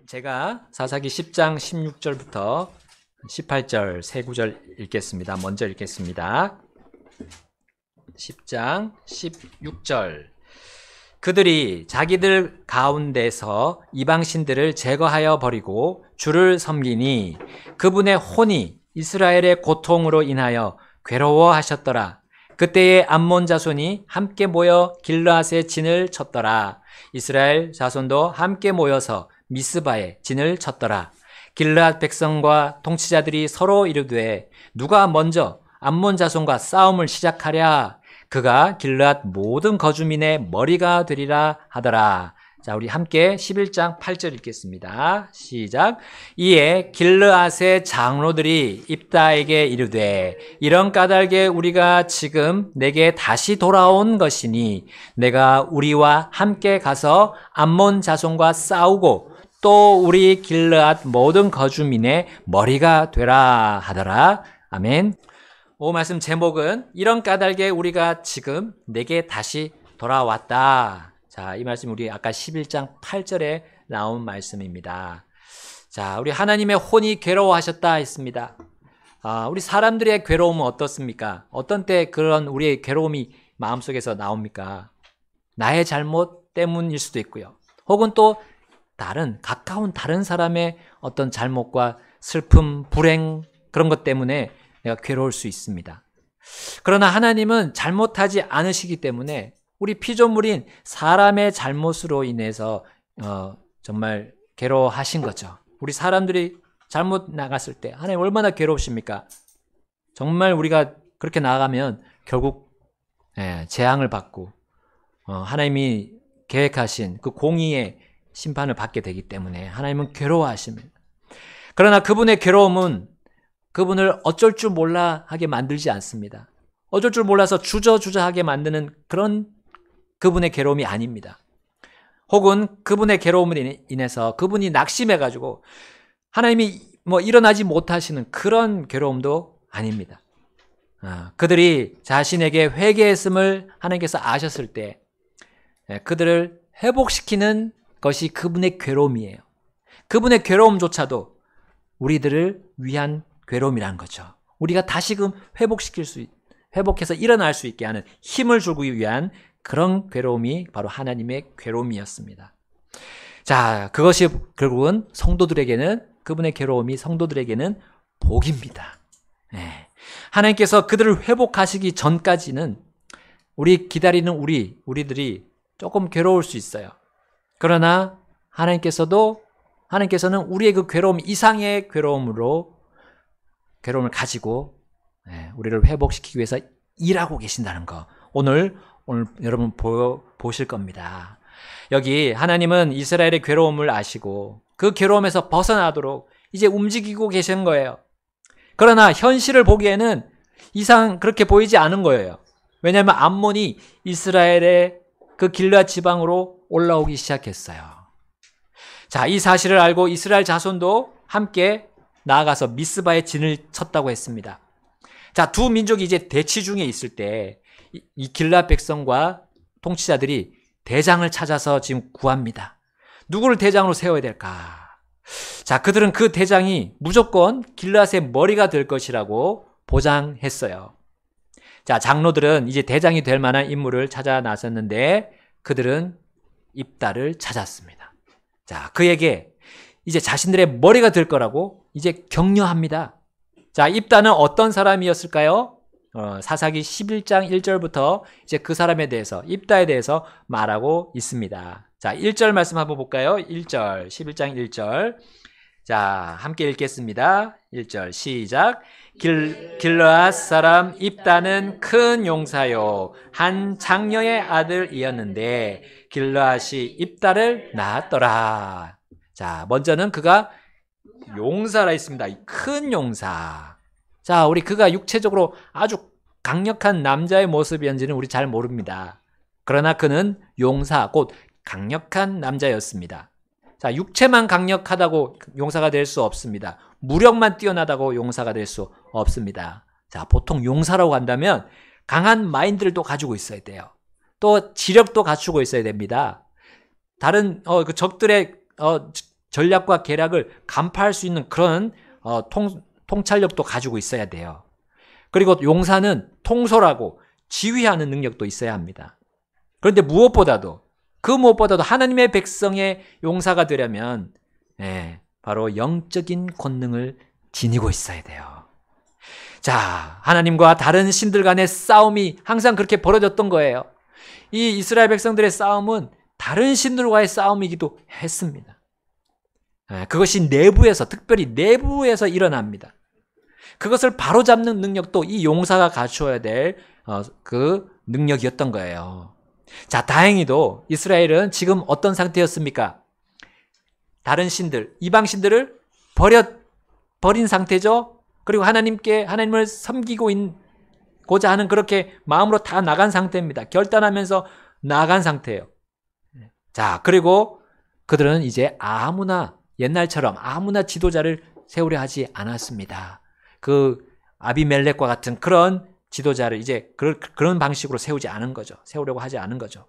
제가 사사기 10장 16절부터 18절 세 구절 읽겠습니다. 먼저 읽겠습니다. 10장 16절. 그들이 자기들 가운데서 이방신들을 제거하여 버리고 주를 섬기니 그분의 혼이 이스라엘의 고통으로 인하여 괴로워하셨더라. 그때에 암몬 자손이 함께 모여 길르앗에 진을 쳤더라. 이스라엘 자손도 함께 모여서 미스바에 진을 쳤더라. 길르앗 백성과 통치자들이 서로 이르되 누가 먼저 암몬 자손과 싸움을 시작하랴. 그가 길르앗 모든 거주민의 머리가 되리라 하더라. 자, 우리 함께 11장 8절 읽겠습니다. 시작. 이에 길르앗의 장로들이 입다에게 이르되 이런 까닭에 우리가 지금 내게 다시 돌아온 것이니 내가 우리와 함께 가서 암몬 자손과 싸우고 또 우리 길르앗 모든 거주민의 머리가 되라 하더라. 아멘. 오 말씀 제목은 이런 까닭에 우리가 지금 내게 다시 돌아왔다. 자, 이 말씀 우리 아까 11장 8절에 나온 말씀입니다. 자, 우리 하나님의 혼이 괴로워하셨다 했습니다. 우리 사람들의 괴로움은 어떻습니까? 어떤 때 그런 우리의 괴로움이 마음속에서 나옵니까? 나의 잘못 때문일 수도 있고요. 혹은 또 가까운 다른 사람의 어떤 잘못과 슬픔, 불행 그런 것 때문에 내가 괴로울 수 있습니다. 그러나 하나님은 잘못하지 않으시기 때문에 우리 피조물인 사람의 잘못으로 인해서 정말 괴로워하신 거죠. 우리 사람들이 잘못 나갔을 때 하나님 얼마나 괴로우십니까? 정말 우리가 그렇게 나가면 결국 재앙을 받고 하나님이 계획하신 그 공의의 심판을 받게 되기 때문에 하나님은 괴로워하십니다. 그러나 그분의 괴로움은 그분을 어쩔 줄 몰라 하게 만들지 않습니다. 어쩔 줄 몰라서 주저주저하게 만드는 그런 그분의 괴로움이 아닙니다. 혹은 그분의 괴로움으로 인해서 그분이 낙심해가지고 하나님이 일어나지 못하시는 그런 괴로움도 아닙니다. 그들이 자신에게 회개했음을 하나님께서 아셨을 때 그들을 회복시키는 것이 그분의 괴로움이에요. 그분의 괴로움조차도 우리들을 위한 괴로움이라는 거죠. 우리가 다시금 회복해서 일어날 수 있게 하는 힘을 주기 위한 그런 괴로움이 바로 하나님의 괴로움이었습니다. 자, 그것이 결국은 그분의 괴로움이 성도들에게는 복입니다. 하나님께서 그들을 회복하시기 전까지는 기다리는 우리들이 조금 괴로울 수 있어요. 그러나 하나님께서는 우리의 그 괴로움 이상의 괴로움을 가지고 우리를 회복시키기 위해서 일하고 계신다는 거 오늘 여러분 보실 겁니다. 여기 하나님은 이스라엘의 괴로움을 아시고 그 괴로움에서 벗어나도록 이제 움직이고 계신 거예요. 그러나 현실을 보기에는 그렇게 보이지 않은 거예요. 왜냐하면 암몬이 이스라엘의 그 길르앗 지방으로 올라오기 시작했어요. 자, 이 사실을 알고 이스라엘 자손도 함께 나아가서 미스바에 진을 쳤다고 했습니다. 자, 두 민족이 이제 대치 중에 있을 때 이 길르앗 백성과 통치자들이 대장을 찾아서 지금 구합니다. 누구를 대장으로 세워야 될까? 자, 그들은 그 대장이 무조건 길르앗의 머리가 될 것이라고 보장했어요. 자, 장로들은 이제 대장이 될 만한 인물을 찾아 나섰는데 그들은 입다를 찾았습니다. 자, 그에게 이제 자신들의 머리가 될 거라고 이제 격려합니다. 자, 입다는 어떤 사람이었을까요? 사사기 11장 1절부터 이제 그 사람에 대해서, 입다에 대해서 말하고 있습니다. 자, 1절 말씀 한번 볼까요? 1절, 11장 1절. 자, 함께 읽겠습니다. 1절 시작. 길르앗 사람 입다는 큰 용사요 한 장녀의 아들이었는데 길르앗이 입다를 낳았더라. 자, 먼저는 그가 용사라 했습니다. 큰 용사. 자, 그가 육체적으로 아주 강력한 남자의 모습이었는지는 우리 잘 모릅니다. 그러나 그는 용사, 곧 강력한 남자였습니다. 자, 육체만 강력하다고 용사가 될 수 없습니다. 무력만 뛰어나다고 용사가 될 수 없습니다. 자, 보통 용사라고 한다면 강한 마인드를 가지고 있어야 돼요. 또 지력도 갖추고 있어야 됩니다. 다른 그 적들의 전략과 계략을 간파할 수 있는 그런 통찰력도 가지고 있어야 돼요. 그리고 용사는 통솔하고 지휘하는 능력도 있어야 합니다. 그런데 무엇보다도 하나님의 백성의 용사가 되려면 바로 영적인 권능을 지니고 있어야 돼요. 자, 하나님과 다른 신들 간의 싸움이 항상 그렇게 벌어졌던 거예요. 이 이스라엘 백성들의 싸움은 다른 신들과의 싸움이기도 했습니다. 그것이 내부에서, 특별히 내부에서 일어납니다. 그것을 바로잡는 능력도 이 용사가 갖추어야 될 그 능력이었던 거예요. 자, 다행히도 이스라엘은 지금 어떤 상태였습니까? 다른 신들, 이방 신들을 버린 상태죠. 그리고 하나님을 섬기고자 하는 그렇게 마음으로 다 나간 상태입니다. 결단하면서 나간 상태예요. 자, 그리고 그들은 이제 옛날처럼 아무나 지도자를 세우려 하지 않았습니다. 그 아비멜렉과 같은 그런 지도자를 이제 그런 방식으로 세우려고 하지 않은 거죠.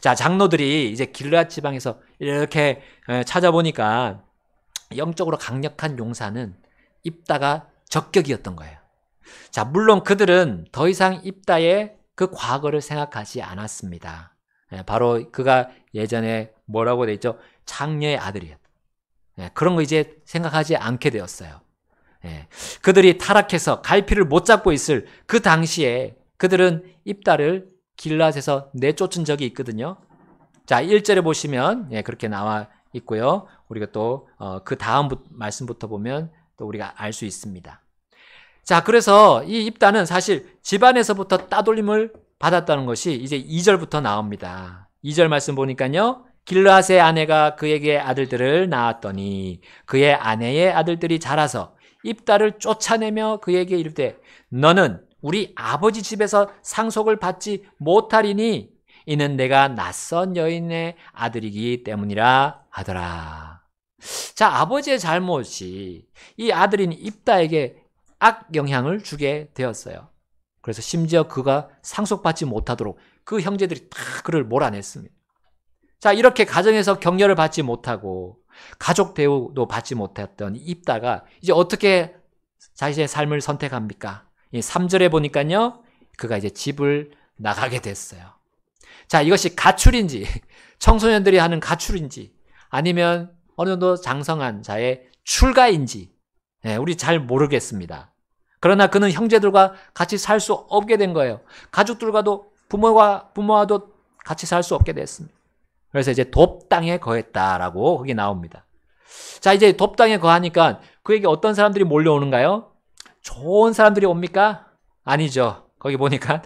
자, 장로들이 이제 길르앗 지방에서 이렇게 찾아보니까 영적으로 강력한 용사는 입다가 적격이었던 거예요. 자, 물론 그들은 더 이상 입다의 그 과거를 생각하지 않았습니다. 바로 그가 예전에 뭐라고 돼 있죠? 창녀의 아들이었다. 그런 거 이제 생각하지 않게 되었어요. 그들이 타락해서 갈피를 못 잡고 있을 그 당시에 그들은 입다를 길앗에서 내쫓은 적이 있거든요. 자, 1절에 보시면 그렇게 나와 있고요. 우리가 또 그 다음 말씀부터 보면 또 우리가 알 수 있습니다. 자, 그래서 이 입다는 사실 집안에서부터 따돌림을 받았다는 것이 이제 2절부터 나옵니다. 2절 말씀 보니까요. 길르앗의 아내가 그에게 아들들을 낳았더니 그의 아내의 아들들이 자라서 입다를 쫓아내며 그에게 이르되 너는 우리 아버지 집에서 상속을 받지 못하리니 이는 내가 낯선 여인의 아들이기 때문이라 하더라. 자, 아버지의 잘못이 이 아들인 입다에게 악영향을 주게 되었어요. 그래서 심지어 그가 상속받지 못하도록 그 형제들이 다 그를 몰아냈습니다. 자, 이렇게 가정에서 격려를 받지 못하고 가족 대우도 받지 못했던 입다가 이제 어떻게 자신의 삶을 선택합니까? 3절에 보니까요, 그가 이제 집을 나가게 됐어요. 자, 이것이 가출인지, 청소년들이 하는 가출인지, 아니면 어느 정도 장성한 자의 출가인지, 우리 잘 모르겠습니다. 그러나 그는 형제들과 같이 살 수 없게 된 거예요. 가족들과도 부모와도 같이 살 수 없게 됐습니다. 그래서 이제 돕당에 거했다라고 거기 나옵니다. 자, 이제 돕당에 거하니까 그에게 어떤 사람들이 몰려오는가요? 좋은 사람들이 옵니까? 아니죠. 거기 보니까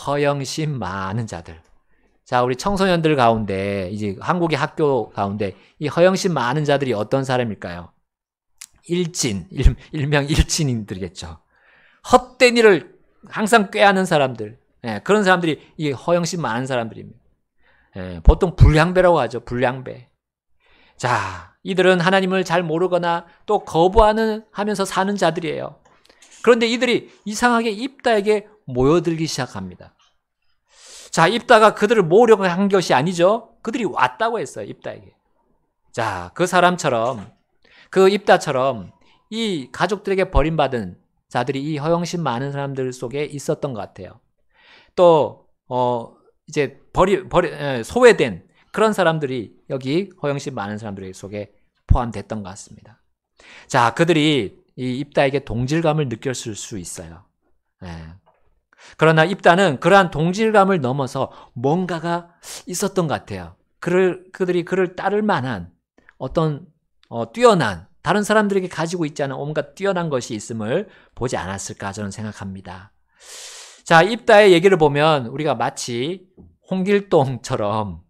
허영심 많은 자들. 자, 우리 청소년들 가운데, 이제 한국의 학교 가운데 이 허영심 많은 자들이 어떤 사람일까요? 일명 일진인들이겠죠. 헛된 일을 항상 꾀하는 사람들. 그런 사람들이 이 허영심 많은 사람들입니다. 보통 불량배라고 하죠. 불량배. 자, 이들은 하나님을 잘 모르거나 또 거부하면서 사는 자들이에요. 그런데 이들이 이상하게 입다에게 모여들기 시작합니다. 자, 입다가 그들을 모으려고 한 것이 아니죠. 그들이 왔다고 했어요. 입다에게. 자, 그 사람처럼, 그 입다처럼 이 가족들에게 버림받은 자들이 이 허영심 많은 사람들 속에 있었던 것 같아요. 또 이제 소외된 그런 사람들이 여기 허영심 많은 사람들 속에 포함됐던 것 같습니다. 자, 그들이 이 입다에게 동질감을 느꼈을 수 있어요. 그러나 입다는 그러한 동질감을 넘어서 뭔가가 있었던 것 같아요. 그들이 그를 따를 만한 어떤 뛰어난, 다른 사람들에게 가지고 있지 않은 온갖 뛰어난 것이 있음을 보지 않았을까 저는 생각합니다. 자, 입다의 얘기를 보면 우리가 마치 홍길동처럼,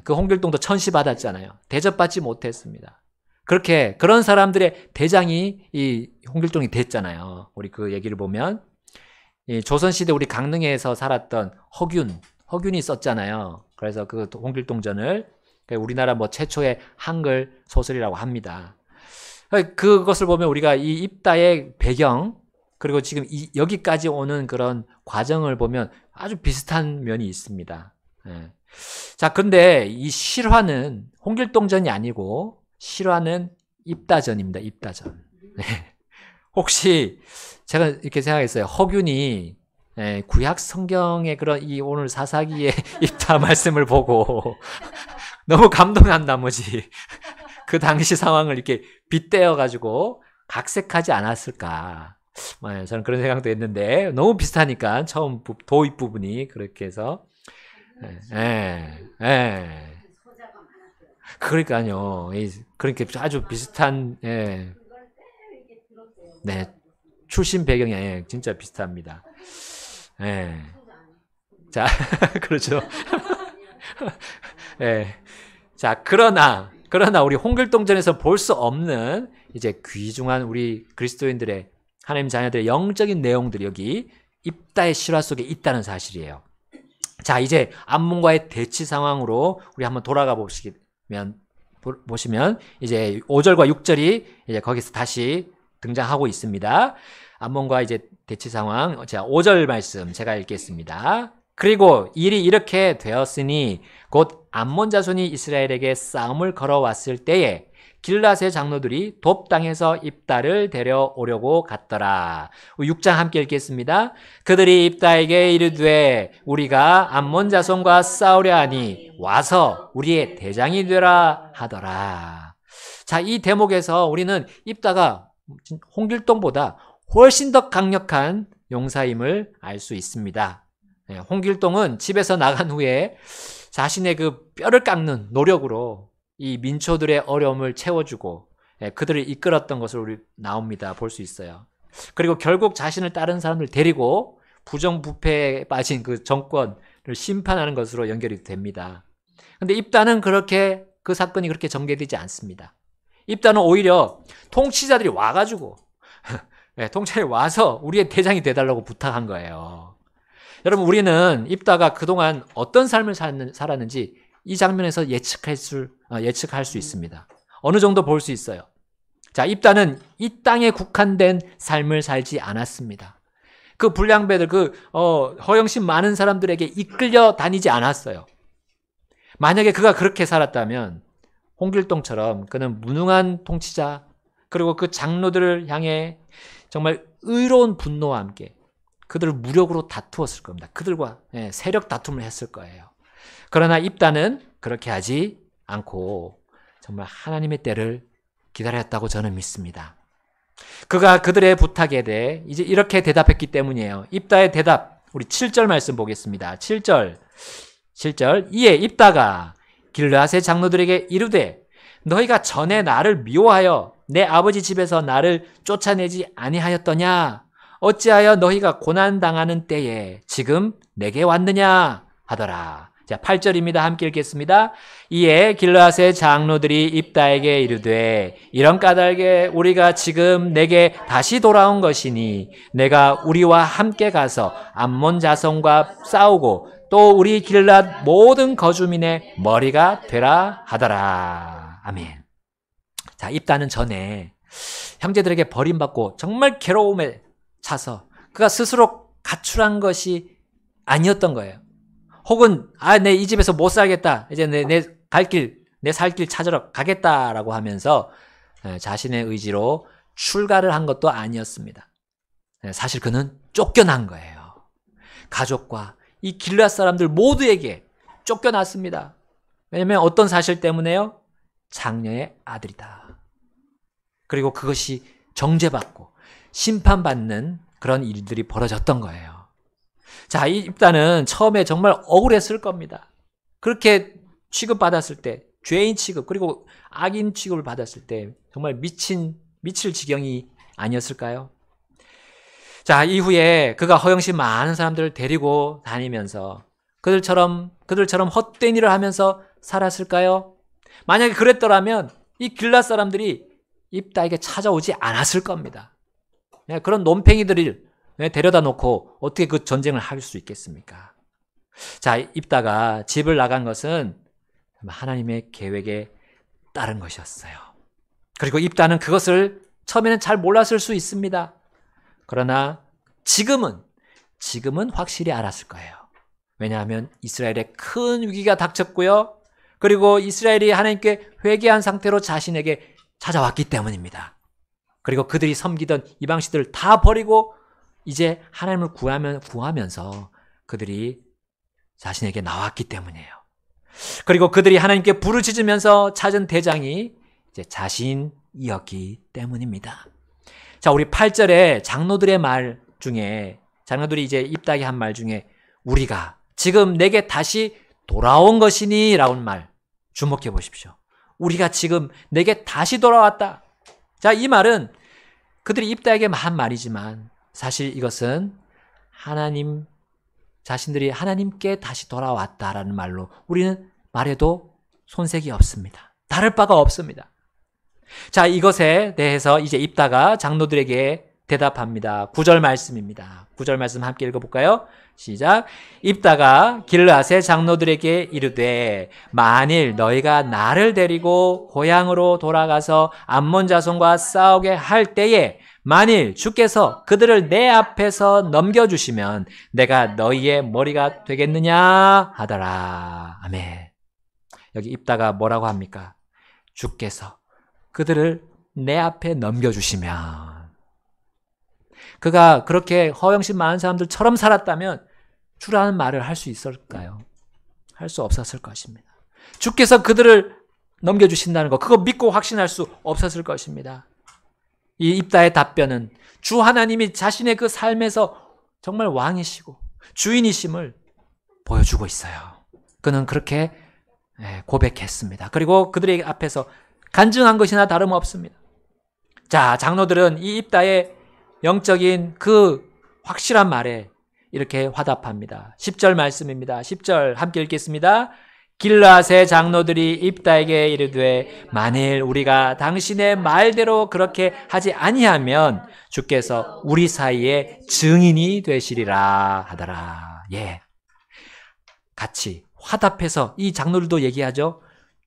그 홍길동도 천시 받았잖아요. 대접받지 못했습니다. 그런 사람들의 대장이 이 홍길동이 됐잖아요. 우리 그 얘기를 보면 이 조선시대 우리 강릉에서 살았던 허균이 썼잖아요. 그래서 그 홍길동전을 우리나라 최초의 한글 소설이라고 합니다. 그것을 보면 우리가 이 입다의 배경, 그리고 지금 여기까지 오는 그런 과정을 보면 아주 비슷한 면이 있습니다. 자, 근데 이 실화는 홍길동전이 아니고 싫어하는 입다전입니다. 입다전. 네. 혹시 제가 이렇게 생각했어요. 허균이 구약 성경의 그런 이 오늘 사사기의 입다 말씀을 보고 너무 감동한 나머지 그 당시 상황을 이렇게 빗대어 가지고 각색하지 않았을까. 저는 그런 생각도 했는데 너무 비슷하니까 처음 도입 부분이 그렇게 해서 그러니까요. 그렇게 아주 비슷한 네, 출신 배경이 진짜 비슷합니다. 자, 그렇죠. 자, 그러나 우리 홍길동전에서 볼 수 없는 이제 귀중한 우리 그리스도인들의 하나님 자녀들의 영적인 내용들이 여기 입다의 실화 속에 있다는 사실이에요. 자, 이제 암몬과의 대치 상황으로 우리 한번 돌아가 보시면 이제 5절과 6절이 이제 거기서 다시 등장하고 있습니다. 암몬과 이제 대치 상황. 자, 5절 말씀 제가 읽겠습니다. 그리고 일이 이렇게 되었으니 곧 암몬 자손이 이스라엘에게 싸움을 걸어왔을 때에 길앗의 장로들이 돕 땅에서 입다를 데려오려고 갔더라. 6장 함께 읽겠습니다. 그들이 입다에게 이르되 우리가 암몬 자손과 싸우려 하니 와서 우리의 대장이 되라 하더라. 자, 이 대목에서 우리는 입다가 홍길동보다 훨씬 더 강력한 용사임을 알 수 있습니다. 홍길동은 집에서 나간 후에 자신의 그 뼈를 깎는 노력으로 이 민초들의 어려움을 채워주고 그들을 이끌었던 것을 우리 나옵니다. 볼 수 있어요. 그리고 결국 자신을 다른 사람을 데리고 부정부패에 빠진 그 정권을 심판하는 것으로 연결이 됩니다. 근데 입다는 그렇게 그 사건이 그렇게 전개되지 않습니다. 입다는 오히려 통치자들이 와가지고 통치자들이 와서 우리의 대장이 돼달라고 부탁한 거예요. 여러분, 우리는 입다가 그동안 어떤 삶을 살았는지 이 장면에서 예측할 수 있습니다. 어느 정도 볼 수 있어요. 자, 입다는 이 땅에 국한된 삶을 살지 않았습니다. 그 불량배들, 허영심 많은 사람들에게 이끌려 다니지 않았어요. 만약에 그가 그렇게 살았다면 홍길동처럼 그는 무능한 통치자, 그리고 그 장로들을 향해 정말 의로운 분노와 함께 그들을 무력으로 다투었을 겁니다. 그들과 세력 다툼을 했을 거예요. 그러나 입다는 그렇게 하지 않고 정말 하나님의 때를 기다렸다고 저는 믿습니다. 그가 그들의 부탁에 대해 이제 이렇게 대답했기 때문이에요. 입다의 대답, 우리 7절 말씀 보겠습니다. 7절 이에 입다가 길앗의 장로들에게 이르되 너희가 전에 나를 미워하여 내 아버지 집에서 나를 쫓아내지 아니하였더냐? 어찌하여 너희가 고난당하는 때에 지금 내게 왔느냐? 하더라. 자, 8절입니다. 함께 읽겠습니다. 이에 길앗의 장로들이 입다에게 이르되 이런 까닭에 우리가 지금 내게 다시 돌아온 것이니 내가 우리와 함께 가서 암몬 자손과 싸우고 또 우리 길앗 모든 거주민의 머리가 되라 하더라. 아멘. 자, 입다는 전에 형제들에게 버림받고 정말 괴로움에 차서 그가 스스로 가출한 것이 아니었던 거예요. 혹은 내 이 집에서 못 살겠다. 이제 내 살 길 찾으러 가겠다라고 하면서 자신의 의지로 출가를 한 것도 아니었습니다. 사실 그는 쫓겨난 거예요. 가족과 이 길앗 사람들 모두에게 쫓겨났습니다. 왜냐하면 어떤 사실 때문에요? 장녀의 아들이다. 그리고 그것이 정죄받고 심판받는 그런 일들이 벌어졌던 거예요. 자, 이 입다는 처음에 정말 억울했을 겁니다. 그렇게 취급받았을 때, 죄인 취급, 그리고 악인 취급을 받았을 때 정말 미칠 지경이 아니었을까요? 자, 이후에 그가 허영심 많은 사람들을 데리고 다니면서 그들처럼 헛된 일을 하면서 살았을까요? 만약에 그랬더라면 이 길앗 사람들이 입다에게 찾아오지 않았을 겁니다. 그런 논팽이들을 데려다 놓고 어떻게 그 전쟁을 할 수 있겠습니까? 자, 입다가 집을 나간 것은 하나님의 계획에 따른 것이었어요. 그리고 입다는 그것을 처음에는 잘 몰랐을 수 있습니다. 그러나 지금은 확실히 알았을 거예요. 왜냐하면 이스라엘에 큰 위기가 닥쳤고요. 그리고 이스라엘이 하나님께 회개한 상태로 자신에게 찾아왔기 때문입니다. 그리고 그들이 섬기던 이방신들을 다 버리고 이제 하나님을 구하면서 그들이 자신에게 나왔기 때문이에요. 그리고 그들이 하나님께 부르짖으면서 찾은 대장이 이제 자신이었기 때문입니다. 자, 우리 8절에 장로들의 말 중에, 장로들이 이제 입다게 한 말 중에 우리가 지금 내게 다시 돌아온 것이니 라는 말 주목해 보십시오. 우리가 지금 내게 다시 돌아왔다. 자, 이 말은 그들이 입다에게 한 말이지만 사실 이것은 하나님 자신들이 하나님께 다시 돌아왔다라는 말로 우리는 말해도 손색이 없습니다. 다를 바가 없습니다. 자, 이것에 대해서 이제 입다가 장로들에게 대답합니다. 9절 말씀입니다. 9절 말씀 함께 읽어볼까요? 시작. 입다가 길르앗의 장로들에게 이르되 만일 너희가 나를 데리고 고향으로 돌아가서 암몬 자손과 싸우게 할 때에 만일 주께서 그들을 내 앞에서 넘겨주시면 내가 너희의 머리가 되겠느냐 하더라. 아멘. 여기 입다가 뭐라고 합니까? 주께서 그들을 내 앞에 넘겨주시면, 그가 그렇게 허영심 많은 사람들처럼 살았다면 주라는 말을 할 수 있을까요? 할 수 없었을 것입니다. 주께서 그들을 넘겨주신다는 것, 그거 믿고 확신할 수 없었을 것입니다. 이 입다의 답변은 주 하나님이 자신의 그 삶에서 정말 왕이시고 주인이심을 보여주고 있어요. 그는 그렇게 고백했습니다. 그리고 그들의 앞에서 간증한 것이나 다름없습니다. 자, 장로들은 이 입다의 영적인 그 확실한 말에 이렇게 화답합니다. 10절 말씀입니다. 10절 함께 읽겠습니다. 길르앗의 장로들이 입다에게 이르되 만일 우리가 당신의 말대로 그렇게 하지 아니하면 주께서 우리 사이에 증인이 되시리라 하더라. 예, 같이 화답해서 이 장로들도 얘기하죠.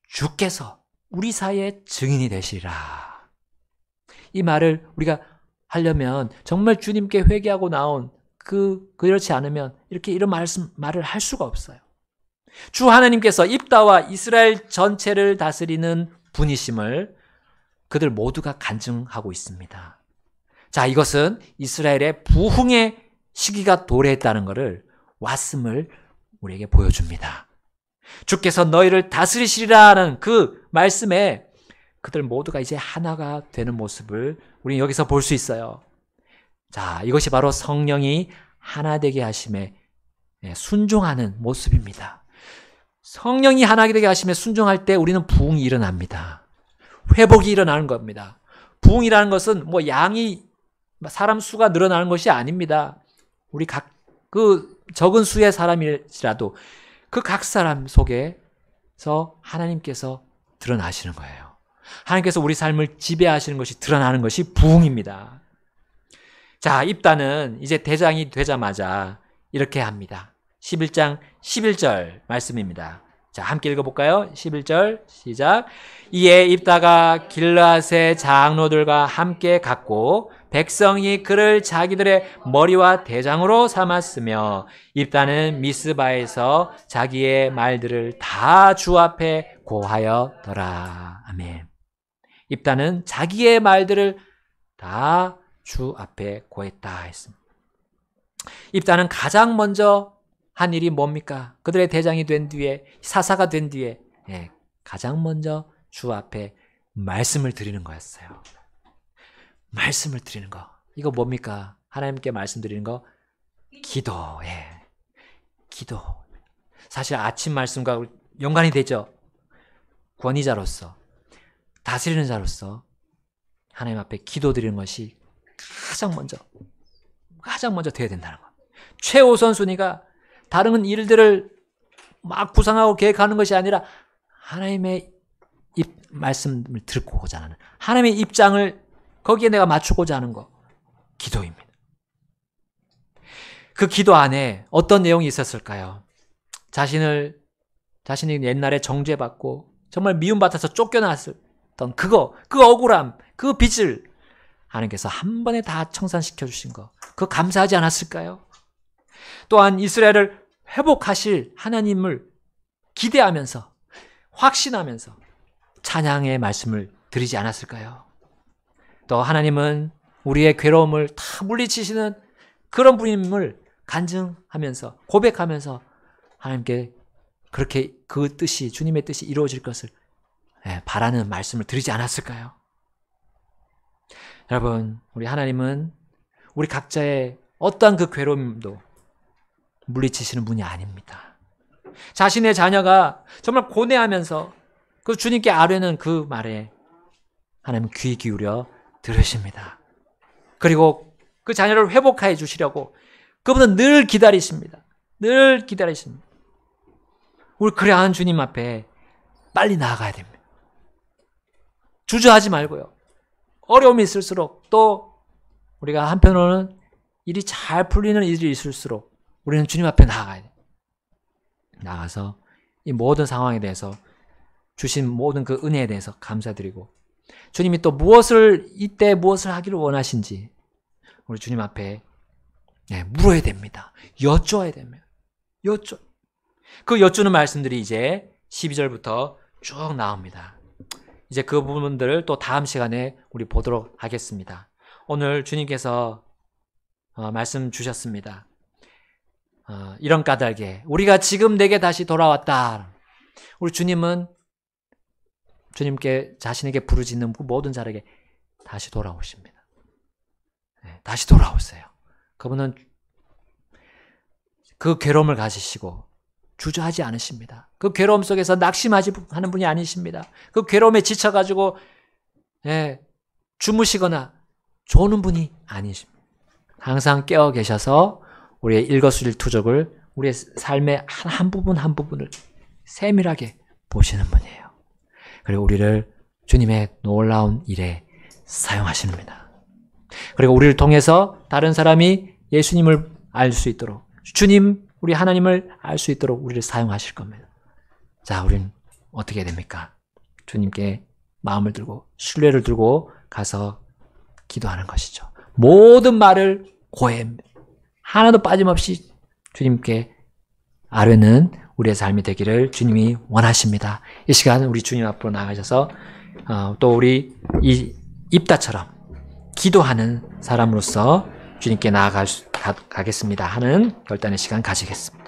주께서 우리 사이에 증인이 되시리라. 이 말을 우리가 하려면 정말 주님께 회개하고 나온 그렇지 않으면 이렇게 이런 말을 할 수가 없어요. 주 하나님께서 입다와 이스라엘 전체를 다스리는 분이심을 그들 모두가 간증하고 있습니다. 자, 이것은 이스라엘의 부흥의 시기가 도래했다는 것을 왔음을 우리에게 보여줍니다. 주께서 너희를 다스리시리라는 그 말씀에 그들 모두가 이제 하나가 되는 모습을 우리는 여기서 볼 수 있어요. 자, 이것이 바로 성령이 하나 되게 하심에 순종하는 모습입니다. 성령이 하나 되게 하심에 순종할 때 우리는 부흥이 일어납니다. 회복이 일어나는 겁니다. 부흥이라는 것은 뭐 양이 사람 수가 늘어나는 것이 아닙니다. 우리 그 적은 수의 사람일지라도 그 각 사람 속에서 하나님께서 드러나시는 거예요. 하나님께서 우리 삶을 지배하시는 것이 드러나는 것이 부흥입니다. 자, 입다는 이제 대장이 되자마자 이렇게 합니다. 11장 11절 말씀입니다. 자, 함께 읽어볼까요? 11절 시작. 이에 입다가 길르앗의 장로들과 함께 갔고 백성이 그를 자기들의 머리와 대장으로 삼았으며 입다는 미스바에서 자기의 말들을 다 주 앞에 고하였더라. 아멘. 입다는 자기의 말들을 다 주 앞에 고했다 했습니다. 입다는 가장 먼저 한 일이 뭡니까? 그들의 대장이 된 뒤에, 사사가 된 뒤에 가장 먼저 주 앞에 말씀을 드리는 거였어요. 말씀을 드리는 거. 이거 뭡니까? 하나님께 말씀드리는 거? 기도. 기도. 사실 아침 말씀과 연관이 되죠. 권위자로서, 다스리는 자로서 하나님 앞에 기도드리는 것이 가장 먼저 되어야 된다는 것. 최우선 순위가 다른 일들을 막 구상하고 계획하는 것이 아니라 하나님의 말씀을 듣고자 하는, 하나님의 입장을 거기에 내가 맞추고자 하는 것, 기도입니다. 그 기도 안에 어떤 내용이 있었을까요? 자신이 옛날에 정죄받고 정말 미움받아서 쫓겨났던 그 억울함, 그 빚을 하나님께서 한 번에 다 청산시켜 주신 거, 그거 감사하지 않았을까요? 또한 이스라엘을 회복하실 하나님을 기대하면서 확신하면서 찬양의 말씀을 드리지 않았을까요? 또 하나님은 우리의 괴로움을 다 물리치시는 그런 분임을 간증하면서 고백하면서 하나님께 그렇게 그 뜻이 주님의 뜻이 이루어질 것을 바라는 말씀을 드리지 않았을까요? 여러분, 우리 하나님은 우리 각자의 어떠한 그 괴로움도 물리치시는 분이 아닙니다. 자신의 자녀가 정말 고뇌하면서 그 주님께 아뢰는 그 말에 하나님 귀 기울여 들으십니다. 그리고 그 자녀를 회복하여 주시려고 그분은 늘 기다리십니다. 늘 기다리십니다. 우리 그래 하는 주님 앞에 빨리 나아가야 됩니다. 주저하지 말고요. 어려움이 있을수록 또 우리가 한편으로는 일이 잘 풀리는 일이 있을수록 우리는 주님 앞에 나아가야 돼요. 나가서 이 모든 상황에 대해서 주신 모든 그 은혜에 대해서 감사드리고 주님이 또 이때 무엇을 하기를 원하신지 우리 주님 앞에 물어야 됩니다. 여쭈어야 됩니다. 그 여쭈는 말씀들이 이제 12절부터 쭉 나옵니다. 이제 그 부분들을 또 다음 시간에 우리 보도록 하겠습니다. 오늘 주님께서 말씀 주셨습니다. 이런 까닭에 우리가 지금 내게 다시 돌아왔다. 우리 주님은 주님께 자신에게 부르짖는 그 모든 자에게 다시 돌아오십니다. 다시 돌아오세요. 그분은 그 괴로움을 가지시고 주저하지 않으십니다. 그 괴로움 속에서 낙심하지 하는 분이 아니십니다. 그 괴로움에 지쳐가지고 주무시거나 조는 분이 아니십니다. 항상 깨어 계셔서 우리의 일거수일투족을 우리의 삶의 한 부분 한 부분을 세밀하게 보시는 분이에요. 그리고 우리를 주님의 놀라운 일에 사용하십니다. 그리고 우리를 통해서 다른 사람이 예수님을 알 수 있도록 주님, 우리 하나님을 알 수 있도록 우리를 사용하실 겁니다. 자, 우리는 어떻게 해야 됩니까? 주님께 마음을 들고 신뢰를 들고 가서 기도하는 것이죠. 모든 말을 고해합니다. 하나도 빠짐없이 주님께 아뢰는 우리의 삶이 되기를 주님이 원하십니다. 이 시간 우리 주님 앞으로 나가셔서 또 우리 이 입다처럼 기도하는 사람으로서 주님께 나아가겠습니다 하는 결단의 시간 가지겠습니다.